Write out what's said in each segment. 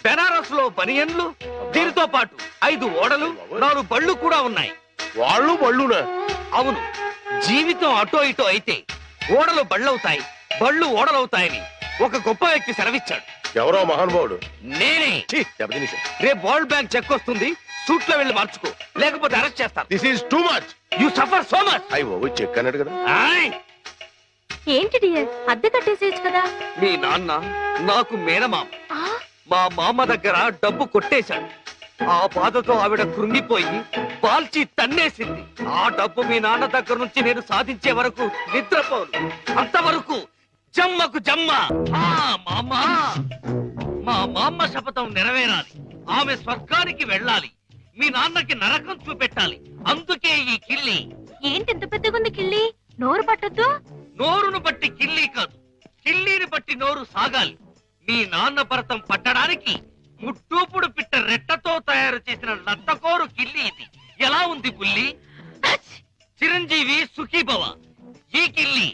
బెనారస్ లో బనియన్లు, దీనితో పాటు 5 ఓడలు, 4 బళ్ళు కూడా ఉన్నాయి. వాళ్ళు బళ్ళునా? అవును, జీవితం అటో ఇటో అయితే ఓడలు బళ్ళవుతాయి, బళ్ళు ఓడలవుతాయని ఒక గొప్ప వ్యక్తి సెలవిచ్చాడు. ఎవరో మహానుభావుడు. నేనే. రేపు వరల్డ్ బ్యాంక్ చెక్ వస్తుంది, సూట్ లో వెళ్ళి మార్చుకో, లేకపోతే అరెస్ట్ చేస్తాను. This is too much. You suffer so much. అయ్యో చెక్ అన్నాడు కదా. ఏంటి డియర్, అద్దె కట్టేసేయచ్చు కదా. మీ నాన్న నాకు మేనమామ. మా మామ దగ్గర డబ్బు కొట్టేశాడు. ఆ బాధతో ఆవిడ కృంగిపోయి పాల్చి తన్నేసింది. ఆ డబ్బు మీ నాన్న దగ్గర నుంచి నేను సాధించే వరకు నిద్రపోను. అంతవరకు జమ్మకు జమ్మ. మా మామ శపథం నెరవేరాలి. ఆమె స్వర్గానికి వెళ్ళాలి. మీ నాన్నకి నరకం చూపెట్టాలి. అందుకే ఈ కిల్లి. ఏంటి ఇంత పెద్దగుంది కిల్లి? నోరు పట్టొద్దు. నోరును బట్టి కిల్లి కాదు, కిల్లీని బట్టి నోరు సాగాలి. మీ నాన్న భరతం పట్టడానికి ముట్టూపుడు పిట్ట రెట్టతో తయారు చేసిన లత్తకోరు కిల్లి ఇది. ఎలా ఉంది బుల్లి? చిరంజీవి సుఖీభవ. ఈ కిల్లి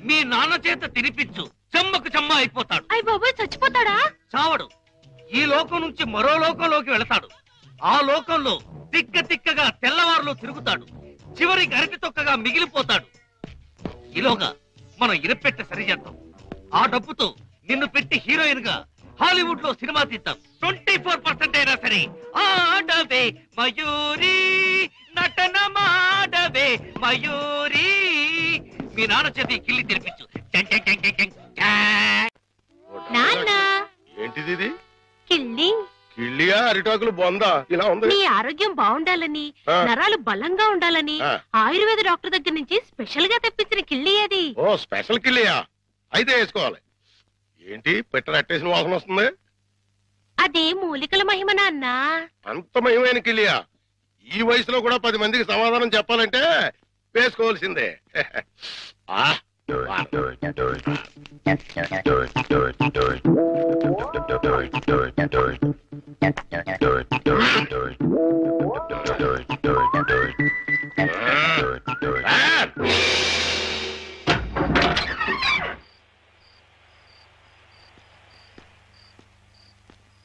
మీ నాన్న చేత తినిపించు, చెమ్మకు చెమ్మ అయిపోతాడు. అయ్య బాబోయ్, చచ్చిపోతాడా? చావడు. ఈ లోకం నుంచి మరో లోకంలోకి వెళతాడు. ఆ లోకంలో తిక్క తిక్కగా తెల్లవారులో తిరుగుతాడు. చివరికి అరటి తొక్కగా మిగిలిపోతాడు. ఈలోగా మనం ఇరపెట్ట సరిచేద్దాం. ఆ డబ్బుతో నిన్ను పెట్టి హీరోయిన్ గా హాలీవుడ్ లో సినిమా తీద్దాం. 24% అయినా సరే ఆడవే మయూరి, నటన మాడవే మయూరి. మీ నాన్న చేతి కిల్లి తెరిపించు. నాన్న, ఏంటిది ఇది? కిల్లి. కిళ్ళియా అరిటాకులు బొందా ఇలా ఉంది? నీ ఆరోగ్యం బాగుండాలని, నరాలు బలంగా ఉండాలని ఆయుర్వేద డాక్టర్ దగ్గర నుంచి స్పెషల్ గా తెప్పించిన కిల్లి అది. ఓ స్పెషల్ కిళ్ళియా? అయితే వేసుకోవాలి. ఏంటి పెట్ట అట్టేసిన వాసన వస్తుంది? అది మూలికల మహిమ నాన్న. అంత మహిమైన కిళ్ళియా? ఈ వయసులో కూడా 10 మందికి సమాధానం చెప్పాలంటే వేసుకోవాల్సిందే.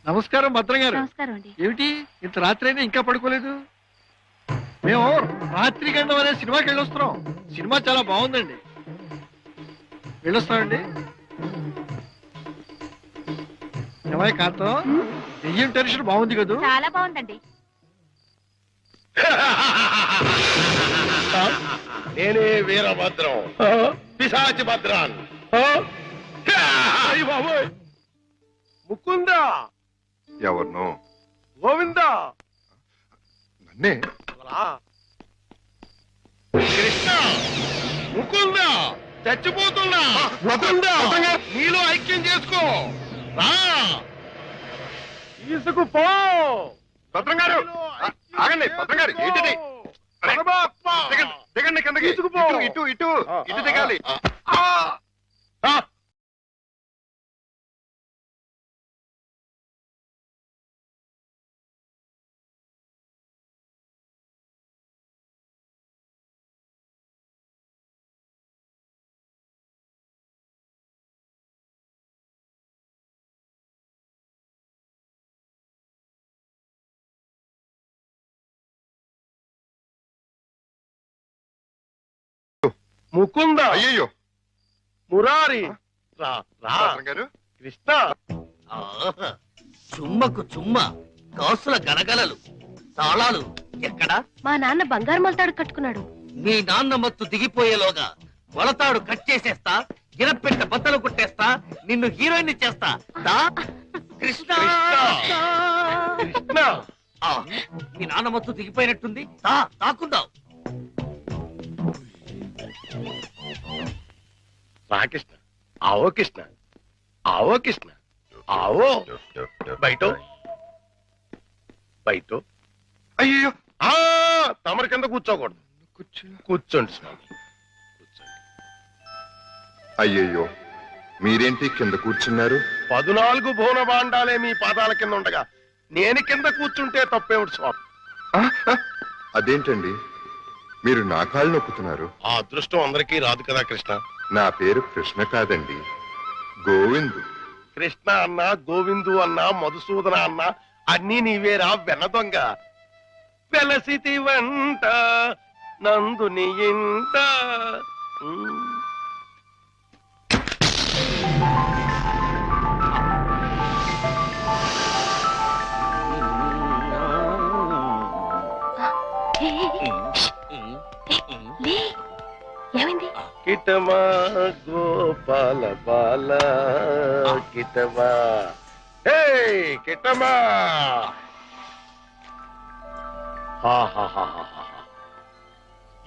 నమస్కారం భద్రం గారు. నమస్కారం అండి. ఏమిటి ఇంత రాత్రి అయినా ఇంకా పడుకోలేదు? మేము రాత్రి గండం అనే సినిమాకి వెళ్ళొస్తున్నాం. సినిమా చాలా బాగుందండి. వెళ్ళొస్తామండి. ఏమై కాంతం, దెయ్యం టెన్షన్ బాగుంది కదా? చాలా బాగుందండి. నేనే వీరభద్రం, పిశాచి భద్రాన్. ముకుందా. ఎవరినో? గోవిందా. నన్నే. కృష్ణ, ముకుందా, చచ్చిపోతున్నా. నీలో ఐక్యం చేసుకో. రా, తీసుకుపో. భద్రం గారు ఆగండి. భద్రం గారు ఏంటిది? దిగండి కిందకి. ఇటు ఇటు ఇటు దిగాలి. ముకుందా. అయ్యయ్యో మురారి. రా రా. భద్రం గారు. కృష్ణ. చుమ్మకు చుమ్మ, కాసుల గలగలలు, తాళాలు ఎక్కడా? మా నాన్న బంగారు మొలతాడు కట్టుకున్నాడు. మీ నాన్న మత్తు దిగిపోయేలోగా మొలతాడు కట్ చేసేస్తా, గిరపెట్ట బద్దలు కొట్టేస్తా, నిన్ను హీరోయిన్ చేస్తా. దా కృష్ణ. కృష్ణ. మీ నాన్న మత్తు దిగిపోయినట్టుంది. తాకుందాం. రా కృష్ణ. ఆవో కృష్ణ, ఆవో కృష్ణ, ఆవో. బయట బయట. అయ్యో తమరి కింద కూర్చోకూడదు. కూర్చోండి స్వామి, కూర్చోండి. అయ్యయ్యో మీరేంటి కింద కూర్చున్నారు? 14 భువన భాండాలే మీ పాదాల కింద ఉండగా నేను కింద కూర్చుంటే తప్పేమిటి స్వామి? అదేంటండి మీరు నా కాళ్ళు నొక్కుతున్నారు? ఆ అదృష్టం అందరికీ రాదు కదా కృష్ణ. నా పేరు కృష్ణ కాదండి, గోవిందు. కృష్ణ అన్న, గోవిందు అన్న, మధుసూదన అన్న అన్నీ నీవేరా వెన్న దొంగ. వెలసితి వంట నందుని ఇంట. ఏ, లే, ఏమైంది? కిటమా గోపాల బాల కిటమా, హే కిటమా.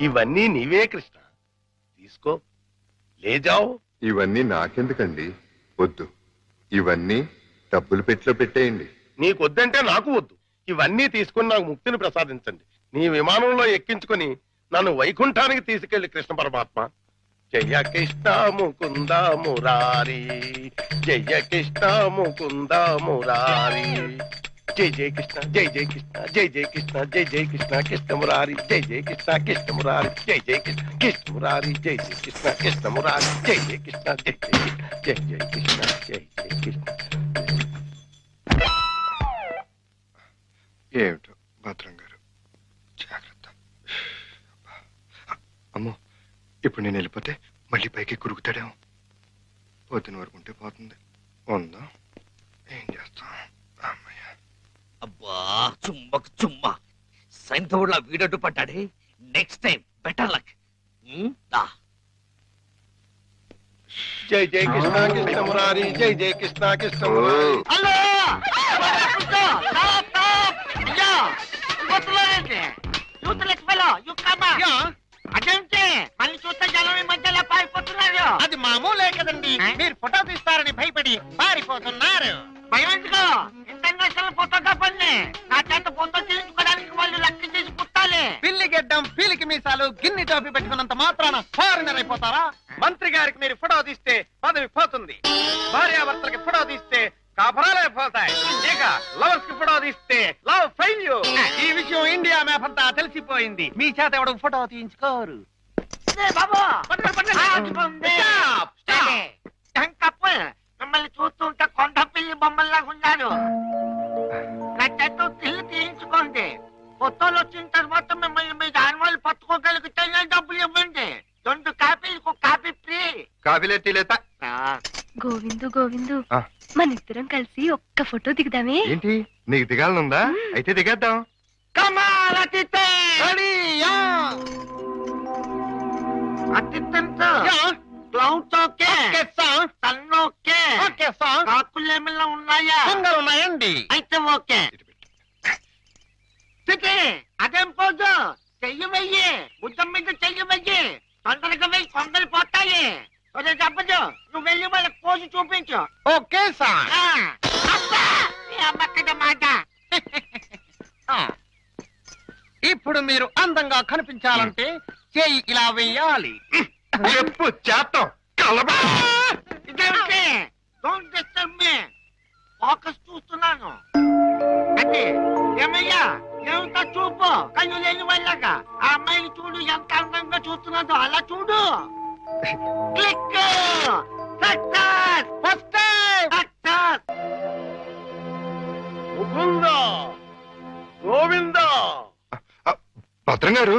ఇవన్నీ నీవే కృష్ణ, తీసుకో, లేజావు. ఇవన్నీ నాకెందుకండి? వద్దు, ఇవన్నీ డబ్బులు పెట్టిలో పెట్టేయండి. నీకొద్దంటే నాకు వద్దు. ఇవన్నీ తీసుకుని నాకు ముక్తిని ప్రసాదించండి. నీ విమానంలో ఎక్కించుకొని నన్ను వైకుంఠానికి తీసుకెళ్లి కృష్ణ పరమాత్మ. జయ కృష్ణ ముకుంద మురారి, జయ కృష్ణ ముకుంద మురారి, జై జయ కృష్ణ, జై జయ కృష్ణ, జై జయ కృష్ణ, జై జయ కృష్ణ కృష్ణ మురారి, జై జయ కృష్ణ కృష్ణ మురారి, జై జయ కృష్ణ కృష్ణ మురారి, జై జయ కృష్ణ కృష్ణ మురారి, జై జయ కృష్ణ, జై జయ కృష్ణ, జై జయ కృష్ణ, జై జయ కృష్ణ. ఏమిటో భద్రం గారు, జాగ్రత్త. అమ్మో, ఇప్పుడు నేను వెళ్ళిపోతే మళ్ళీ పైకి కురుకుతాడేమో. పొద్దున వరకు ఉంటే పోతుంది. ఉందా, ఏం చేస్తాం? అమ్మయ్య. అబ్బా చుమ్మకు చుమ్మా, సైంధవుడిలా వీడడ్డు పడ్డాడే. Next time better luck. జై జయ కృష్ణ కృష్ణ మురారి, జై జయ కృష్ణ కృష్ణ మురారి. హలో అదేంటి మళ్ళీ చూస్తే జనం ఈ మధ్యలో పారిపోతున్నారు. అది మామూలే కదండి, మీరు ఫోటో తీస్తారని భయపడి పారిపోతున్నారు. భయం ఎందుకు? ఇంటర్నేషనల్ ఫోటోగ్రాఫర్ని నా చేత ఫోటో తీయించుకోవడానికి వాళ్ళు లెక్క చేసి పుట్టాలి. పిల్లి గెడ్డం, పీలికి మీసాలు, గిన్ని టోపీ పెట్టుకున్నంత మాత్రాన ఫారినర్ అయిపోతారా? మంత్రి గారికి మీరు ఫోటో తీస్తే పదవి పోతుంది. భార్యాభర్తలకి ఫోటో తీస్తే కాపురాలే పోతాయి. ఇక లవర్స్ కి ఫోటో తీస్తే లవ్ ఫెయిల్యూర్. ఈ విషయం ఇండియా మ్యాప్ అంతా తెలిసిపోయింది. మీ చేత ఎవడు ఫోటో తీయించుకోరు. మిమ్మల్ని చూస్తుంటే కొండ పిల్లి బొమ్మల్లా ఉన్నారు. నా చేత ఇల్లు తీయించుకోండి. ఫోటోలు వచ్చిన తర్వాత మిమ్మల్ని మీ దానివాళ్ళు పట్టుకోగలిగితే డబ్బులు ఇవ్వండి. 2 కాపీలకు కాపీ ఫ్రీ. కాఫీలే టీలేత. గోవిందు గోవిందు, మన ఇద్దరం కలిసి ఒక్క ఫోటో దిగుదామే? ఏంటి, నీకు దిగాలనుందా? అయితే దిగేద్దాం. కాకులేమిలా ఉన్నాయా? ఉన్నాయండి. అయితే ఓకే. అదేం పోదు, చెయ్యి వెయ్యి, బుద్ధం మీద చెయ్యి వెయ్యి. తొందరగా వెయ్యి, కొందరు పోతాయి. చెప్పదు, నువ్వు వెళ్ళి వాళ్ళకి పోజు చూపించు. Okay sir. మాట. ఇప్పుడు మీరు అందంగా కనిపించాలంటే చెయ్యి ఇలా వెయ్యాలి. చెప్పు చేస్తాం. ఇదేంటి? Don't disturb me. ఫోకస్ చూస్తున్నాను. అంటే ఏమయ్యా, ఏమిటా చూపు? కళ్ళు లేని వాళ్ళగా ఆ అమ్మాయిని చూడు, ఎంత అందంగా చూస్తున్నాదో అలా చూడు. Click. Success. First success. Mukunda, Govinda. భద్రం గారు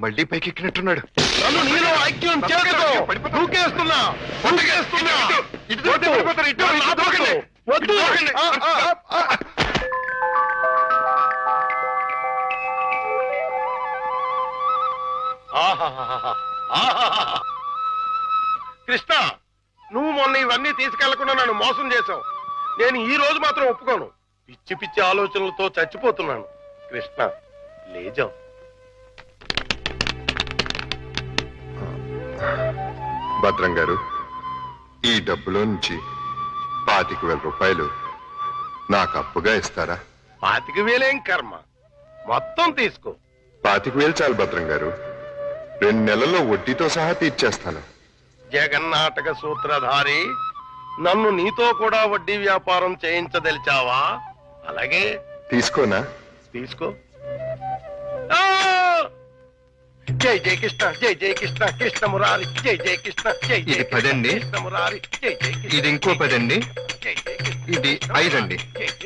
మళ్ళీ పైకి ఎక్కినట్టున్నాడు. నన్ను నీలో ఐక్యం చేయదు. దూకేస్తున్నా, దూకేస్తున్నా. వద్దు. వద్దు. కృష్ణ, నువ్వు మొన్న ఇవన్నీ తీసుకెళ్లకుండా నన్ను మోసం చేశావు. నేను ఈ రోజు మాత్రం ఒప్పుకోను. పిచ్చి పిచ్చి ఆలోచనలతో చచ్చిపోతున్నాను. కృష్ణ, లేజాం. భద్రం గారు, ఈ డబ్బులో నుంచి 25,000 రూపాయలు నాకు అప్పుగా ఇస్తారా? 25,000 కర్మ, మొత్తం తీసుకో. 25,000 చాలు భద్రం గారు. 2 నెలల్లో వడ్డీతో సహా తీర్చేస్తాను. జగన్నాటక సూత్రధారి, నన్ను నీతో కూడా వడ్డీ వ్యాపారం చేయించదలిచావా? అలాగే తీసుకోనా? తీసుకో. జై జై కృష్ణ జై జై కృష్ణ కృష్ణ మురారి జై జై కృష్ణ జై జై ఇది 10 అండి. కృష్ణ మురారి జై జై కృష్ణ ఇది ఇంకో 10 అండి. జై జై కృష్ణ ఇది 5 అండి.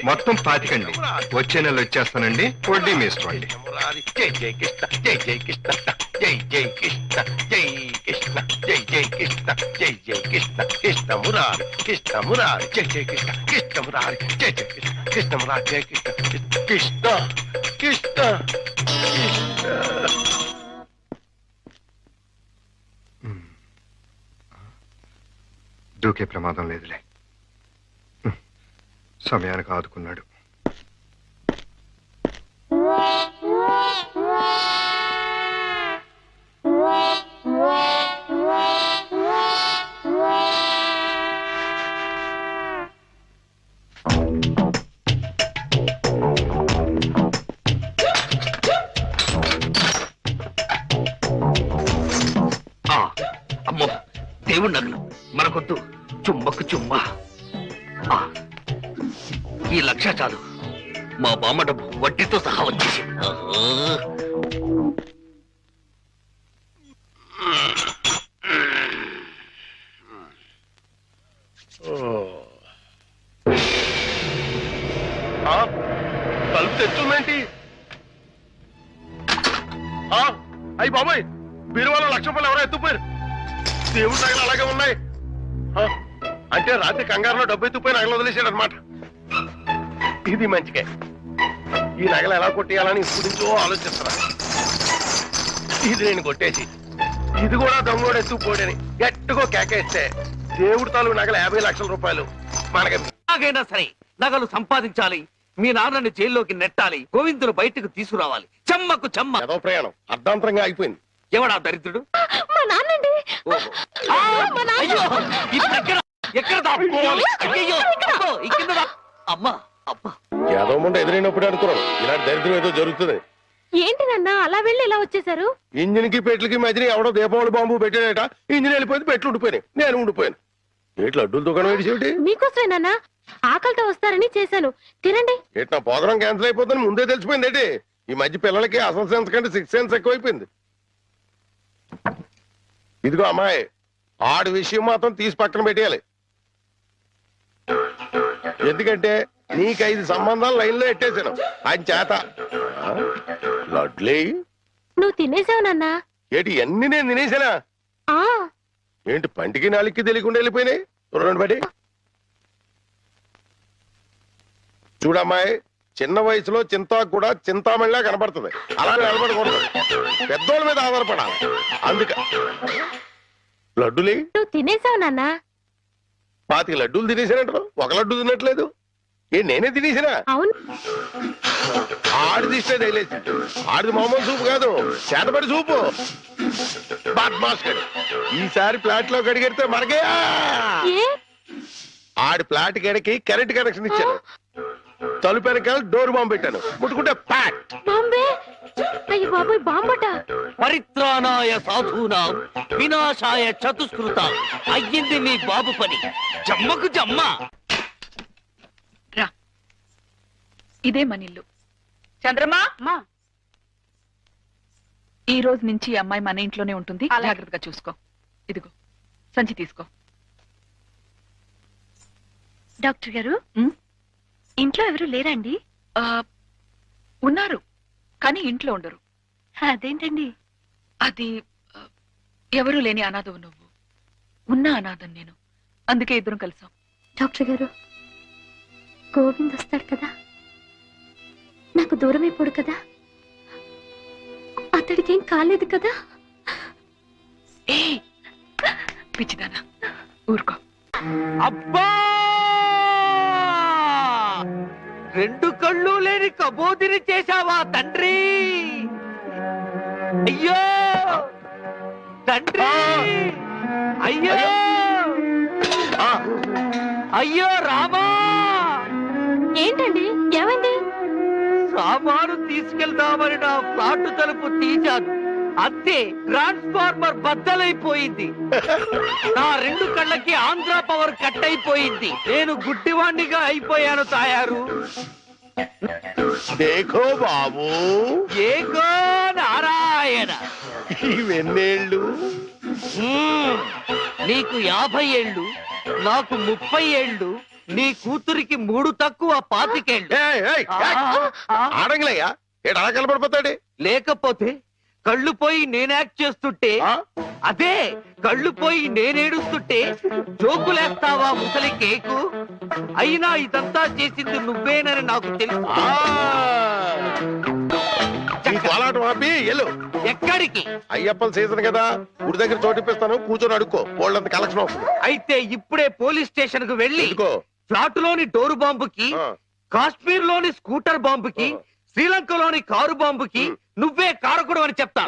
మొత్తం 25 అండి. వచ్చే నెల వచ్చేస్తానండి. వడ్డీ వేసుకోండి. మురారి జై జై కృష్ణ జై జై కృష్ణ జై జై కృష్ణ జై కృష్ణ జై జై కృష్ణ జై జై కృష్ణ కృష్ణ మురారి జై జై కృష్ణ కృష్ణ మురారి జై జై కృష్ణ కృష్ణ మురారి జై కృష్ణ కృష్ణ కృష్ణ కృష్ణ. దూకే ప్రమాదం లేదులే. సమయానికి ఆదుకున్నాడు. అమ్మో దేవుడి నగలు మనకొద్దు. చుమ్మకు చుమ్మా. ఈ 1,00,000 చాలు. మా బామ్మ డబ్బు వడ్డీతో సహా వచ్చేసి. తలుపు తెచ్చుందేంటి? అయ్యి బాబాయ్, బీరువాలో 1,00,000 రూపాయలు ఎవరో ఎత్తుపోయారు. దేవుడి నగలు అలాగే ఉన్నాయి. అంటే రాత్రి కంగారులో డబ్బు ఎత్తుపోయి నగలు వదిలేశాడు అనమాట. ఇది మంచిగా. ఈ నగలు ఎలా కొట్టేయాలని ఇప్పుడు నుంచో ఆలోచిస్తున్నా. ఇది నేను కొట్టేసి ఇది కూడా దొంగోడు ఎత్తుకుపోడని గట్టిగా కేకేస్తే దేవుడి తాలూకు నగలు 50 లక్షల రూపాయలు మనకి. ఎలాగైనా సరే నగలు సంపాదించాలి. మీ నాన్నని జైల్లోకి నెట్టాలి. గోవిందులు బయటకు తీసుకురావాలి. చెమ్మకు చెమ్మ. ఏదో ప్రయాణం అర్ధాంతరంగా అయిపోయింది. ఎవడా దరిద్రుడు? మా నాన్నండి. అయ్యో, ఇప్పుడు ఎక్కడ దాక్కోవాలి? అయ్యయ్యో, అబ్బో, ఈ కింద అమ్మా అబ్బా. ఏదో ముందు ఎదురైనప్పుడు అనుకున్నాను ఇలాంటి దరిద్రం ఏదో జరుగుతుంది. ఏంటి నాన్న అలా వెళ్ళి ఇలా వచ్చేసారు? ఇంజిన్ కి పెట్లకి మధ్యన ఎవడో దీపావళి బాంబు పెట్టాడట. ఇంజిన్ వెళ్ళిపోయింది, పెట్లు ఉండిపోయినాయి. నేను ఉండిపోయాను. ఏట్లు అడ్డుల దుకాణం ఏడిసేటి? మీకోసమే నాన్న, ఆకలితో వస్తారని చేశాను. తినండి. ఏటి నా ప్రోగ్రాం క్యాన్సిల్ అయిపోతుందని ముందే తెలిసిపోయింది ఏంటి? ఈ మధ్య పిల్లలకి అసలు సెన్స్ కంటే 6th సెన్స్ ఎక్కువైపోయింది. ఇదిగో అమ్మాయి, ఆడి విషయం మాత్రం తీసి పక్కన పెట్టేయాలి. ఎందుకంటే నీకు 5 సంబంధాలు లైన్ లో ఎట్టేశాను ఆయన చేత. లడ్లీ, నువ్వు తినేసావు నాన్న. ఏటి అన్ని నేను తినేసానా? ఆ ఏంటి పంటికి నాలుగుకి తెలియకుండా వెళ్ళిపోయినాయి? చూడండి బట్టి. చూడమ్మాయి, చిన్న వయసులో చింతాకు కూడా చింతామణిలా కనపడుతుంది. అలా నిలబడకూడదు, పెద్దోళ్ళ మీద ఆధారపడాలి. అందుక లడ్డులే నువ్వు తినేసావు నాన్న. 25 లడ్డూలు తినేసానంటారు, 1 లడ్డు తినట్లేదు. నేనే తినేసినా? అవును. ఆడిదిష్టే తగిలేసి. ఆడిది మామూలు సూపు కాదు, చేతపడి సూపు. బాద్మాస్కడు ఈసారి ప్లాట్ లో కడిగెడితే మనకే. ఆడి ప్లాట్ గడికి కరెంట్ కనెక్షన్ ఇచ్చాను. తలుపు వెనకాల డోర్ బాంబు పెట్టాను. ముట్టుకుంటే ప్యాట్. బాంబే. అయ్యో బాబోయ్, బాంబట. పరిత్రాణాయ సాధూనాం వినాశాయ చతుష్కృత. అయ్యింది మీ బాబు పని. జమ్మకు జమ్మ. రా, ఇదే మనిల్లు. చంద్రమా, ఈ రోజు నుంచి ఈ అమ్మాయి మన ఇంట్లోనే ఉంటుంది. జాగ్రత్తగా చూసుకో. ఇదిగో సంచి తీసుకో. డాక్టర్ గారు, ఇంట్లో ఎవరు లేరండి? ఉన్నారు, కానీ ఇంట్లో ఉండరు. అదేంటండి? అది ఎవరూ లేని అనాథవు నువ్వు, ఉన్న అనాథం నేను. అందుకే ఇద్దరం కలిసాం. డాక్టర్ గారు, గోవింద్ వస్తాడు కదా, నాకు దూరం అయిపోడు కదా, అతడికి ఏం కాలేదు కదా? ఏ పిచ్చిదానా, ఊరుకో. అబ్బా, 2 కళ్ళు లేని కబోదిని చేశావా తండ్రి? అయ్యో తండ్రి, అయ్యో అయ్యో రామా. ఏంటండి, ఏమైంది? సామాను తీసుకెళ్దామని నా ఫ్లాట్ తలుపు తీశాను, అంతే ట్రాన్స్ఫార్మర్ బద్దలైపోయింది. నా 2 కళ్ళకి ఆంధ్ర పవర్ కట్ అయిపోయింది. నేను గుడ్డివాణ్ణిగా అయిపోయాను తాయారు. దేఖో బాబు, ఏగో నా నారాయణ. ఇవెన్నేళ్ళు? నీకు 50 ఏళ్ళు, నాకు 30 ఏళ్ళు, నీ కూతురికి 3 తక్కువ 25 ఏళ్ళు. ఆడంగులయ్యా ఏడు అలా కలపడిపోతాడు. లేకపోతే కళ్ళు పోయి నేను యాక్ట్ చేస్తుంటే, అదే కళ్ళు పోయి నేనేడుస్తుంటే జోకులేస్తావా ముసలి కేకు? అయినా ఇదంతా చేసింది నువ్వేనని నాకు తెలుసు. కోలాటం ఆపి ఎల్లు. ఎక్కడికి? అయ్యప్పల సీజన్ కదా, గుడి దగ్గర చోటిప్పిస్తాను, కూర్చొని అడుక్కో. వాళ్ళంత కలెక్షన్ అవుతుంది. అయితే ఇప్పుడే పోలీస్ స్టేషన్ కు వెళ్ళి ఇదిగో ఫ్లాట్ లోని డోరు బాంబుకి, కాశ్మీర్ లోని స్కూటర్ బాంబుకి, శ్రీలంకలోని కారు బాంబుకి నువ్వే కారకుడు అని చెప్తా.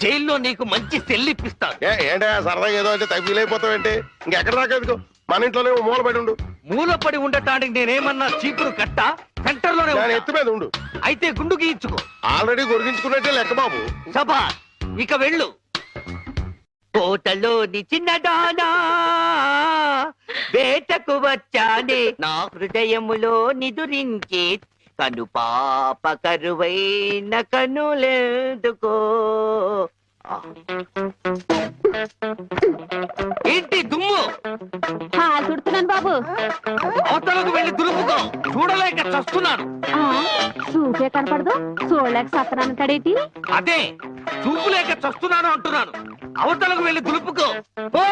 జైల్లో నీకు మంచి సెల్లిప్పిస్తాను. ఏంటా సరదాగా ఏదో అంటే తగ్గిలైపోతావేంటి? ఇంకెక్కడ దాకా ఎందుకు? మన ఇంట్లోనే మూలపడి ఉండు. మూలపడి ఉండటానికి నేనేమన్నా చీపురు కట్ట? సెంటర్ లోనే ఎత్తు మీద ఉండు. అయితే గుండు గీయించుకో. ఆల్రెడీ గొరిగించుకున్నట్టే లెక్క బాబు. సభా ఇక వెళ్ళు. కోటలోని చిన్నదానా వేటకు వచ్చానే, నా హృదయములో నిదురించే కను పాప కరువైన కనులెందుకో. ఏంటి దుమ్ము? చుడుతున్నాను బాబు. అవతలకు వెళ్ళి దులుపుకో. చూడలేక చస్తున్నాను. చూపే కనపడదు, చూడలేక సత్తనాను కడేటి. అదే చూపులేక చస్తున్నాను అంటున్నాను. అవతలకు వెళ్ళి దులుపుకో. పో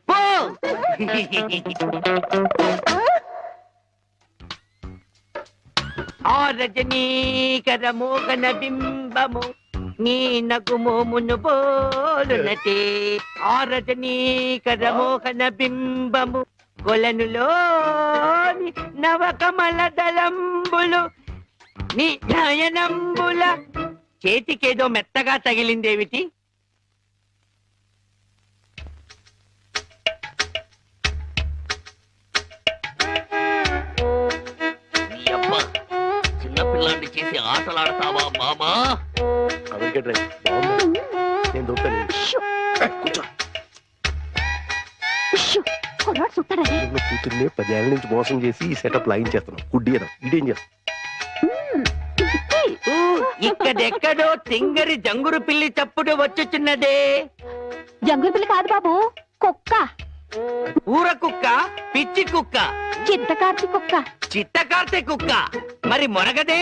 పో. ఆ రజనీకర మోగన బింబము నీ నగుమోమును పోలునటే. ఆ రజనీకర మోహన బింబము కొలనులోని నవకమల దళంబులు నీ నయనంబుల. చేతికేదో మెత్తగా తగిలిందేమిటి? చిన్నపిల్లాన్ని చేసి ఆటలాడతావా మామా? నేను దొరుకుతాను. కూతుర్ని 10 ఏళ్ళ నుంచి మోసం చేసి ఈ సెటప్ లాగించేస్తున్నాం. గుడ్డియడం ఇదేం చేస్తాం? ఇక్కడెక్కడో తింగరి జంగురు పిల్లి చప్పుడు వచ్చుచున్నదే. జంగురు పిల్లి కాదు బాబు, కుక్క. ఊర కుక్క, పిచ్చి కుక్క, చిత్తకార్తి కుక్క. చిత్తకార్తె కుక్క. మరి మొరగదే?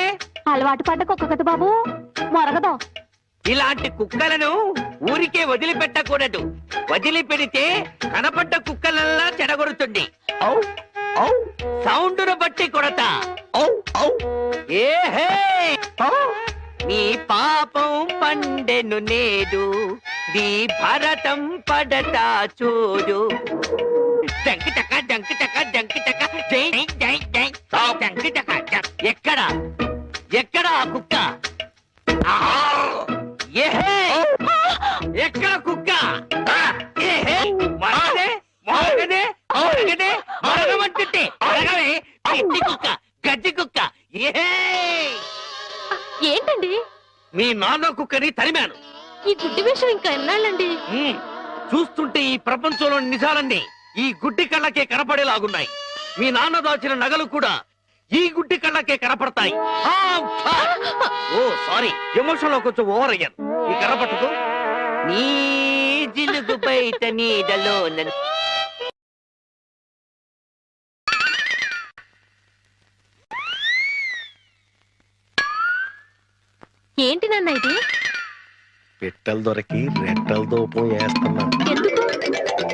అలవాటు పడ్డ కుక్క కదా బాబు, మొరగదు. ఇలాంటి కుక్కలను ఊరికే వదిలిపెట్టకూడదు. వదిలిపెడితే కనపడ్డ కుక్కలల్లా చెడగొడుతుంది. సౌండును బట్టి కొడతా. ఏహే, నీ పాపం పండెను నేడు, నీ భరతం పడతా చూడు. జంకి చక జంకి చక జంకి చక జై జై జై జంకి చక. ఎక్కడ ఎక్కడ ఆ కుక్క? ఏహే, ఎక్కడ కుక్క? ఏహే, మరగదే మరగదే మరగదే మరగమంటుంటే మరగవే. పిచ్చి కుక్క, గజ్జి కుక్క. ఏహే, ఏంటండి? మీ నాన్న కుక్కని తరిమాను. ఈ గుడ్డి విషయం ఇంకా ఎన్నాళ్ళండి? చూస్తుంటే ఈ ప్రపంచంలో నిజాలన్నీ ఈ గుడ్డి కళ్ళకే కనపడేలాగున్నాయి. మీ నాన్న దాచిన నగలు కూడా ఈ గుడ్డి కళ్ళకే కనపడతాయి. ఓ సారీ, ఎమోషన్ లో కొంచెం ఓవర్ అయ్యాను. ఈ కనపడదు. నీ జిలుగు బయట నీడలో ఏంటి నాన్న ఇది? పెట్టలు దొరికి రెట్టల దూపం వేస్తున్నాను. ఎందుకు?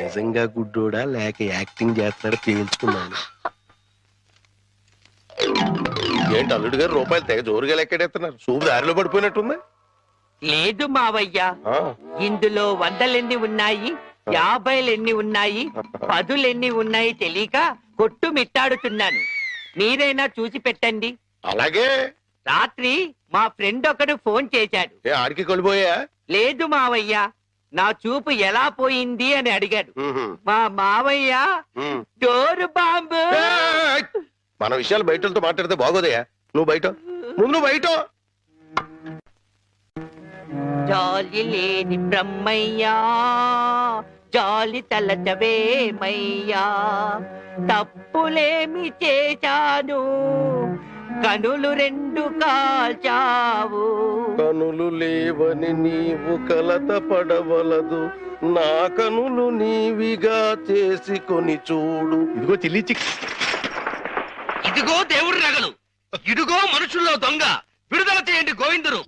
నిజంగా గుడ్డోడా లేక యాక్టింగ్ చేస్తున్నాడు తేల్చుకున్నాను. ఏంటి అల్లుడు గారు రూపాయలు తెగ జోరుగా లెక్కెడేస్తున్నారు? చూపు దారిలో పడిపోయినట్టుంది. లేదు మావయ్య, ఇందులో 100 ఉన్నాయి, 50 ఉన్నాయి, 10 ఉన్నాయి తెలియక కొట్టు మిట్టాడుతున్నాను. మీరైనా చూసి పెట్టండి. అలాగే. రాత్రి మా ఫ్రెండ్ ఒకడు ఫోన్ చేశాడు. ఆడికి కొలిపోయా? లేదు మావయ్య, నా చూపు ఎలా పోయింది అని అడిగాడు. మా మావయ్య డోరు బాంబు. మన విషయాలు బయటతో మాట్లాడితే బాగోదయా. నువ్వు బయట ముందు బయట. జాలి లేని బ్రహ్మయ్యా, జాలి తలచవేమయ్యా, తప్పులేమి చేశాను, కనులు రెండు కాల్చావు. కనులు లేవని నీవు కలత పడవలదు, నా కనులు నీవిగా చేసుకొని చూడు. ఇదిగో చిల్లి ఇదిగో దేవుడి నగలు, ఇదిగో మనుషుల్లో దొంగ. విడుదల చేయండి గోవిందురు.